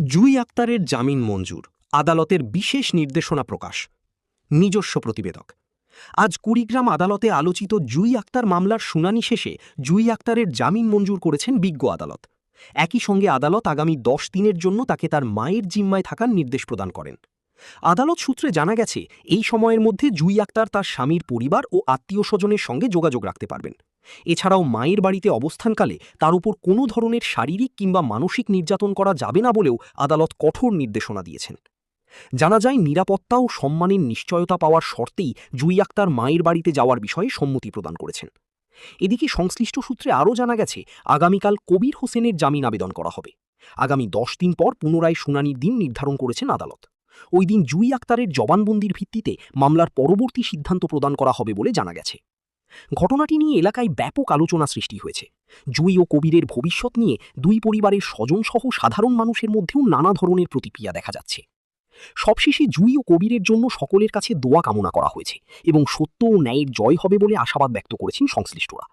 জুঁই আক্তারের জামিন মঞ্জুর, আদালতের বিশেষ নির্দেশনা প্রকাশ। নিজস্ব প্রতিবেদক। আজ কুড়িগ্রাম আদালতে আলোচিত জুঁই আক্তার মামলার শুনানি শেষে জুঁই আক্তারের জামিন মঞ্জুর করেছেন বিজ্ঞ আদালত। একই সঙ্গে আদালত আগামী 10 দিনের জন্য তাকে তার মায়ের জিম্মায় থাকার নির্দেশ প্রদান করেন। আদালত সূত্রে জানা গেছে, এই সময়ের মধ্যে জুঁই আক্তার তার স্বামীর পরিবার ও আত্মীয় স্বজনের সঙ্গে যোগাযোগ রাখতে পারবেন। এছাড়াও মায়ের বাড়িতে অবস্থানকালে তার উপর কোনো ধরনের শারীরিক কিংবা মানসিক নির্যাতন করা যাবে না বলেও আদালত কঠোর নির্দেশনা দিয়েছেন। জানা যায়, নিরাপত্তা ও সম্মানের নিশ্চয়তা পাওয়ার শর্তেই জুঁই আক্তার মায়ের বাড়িতে যাওয়ার বিষয়ে সম্মতি প্রদান করেছেন। এদিকে সংশ্লিষ্ট সূত্রে আরও জানা গেছে, আগামীকাল কবির হোসেনের জামিন আবেদন করা হবে। আগামী 10 দিন পর পুনরায় শুনানির দিন নির্ধারণ করেছেন আদালত। ওই দিন জুঁই আক্তারের জবানবন্দির ভিত্তিতে মামলার পরবর্তী সিদ্ধান্ত প্রদান করা হবে বলে জানা গেছে। ঘটনাটি নিয়ে এলাকায় ব্যাপক আলোচনা সৃষ্টি হয়েছে। জুঁই ও কবিরের ভবিষ্যৎ নিয়ে দুই পরিবারের স্বজনসহ সাধারণ মানুষের মধ্যেও নানা ধরনের প্রতিক্রিয়া দেখা যাচ্ছে। সবশেষে জুঁই ও কবিরের জন্য সকলের কাছে দোয়া কামনা করা হয়েছে এবং সত্য ও ন্যায়ের জয় হবে বলে আশাবাদ ব্যক্ত করেছেন সংশ্লিষ্টরা।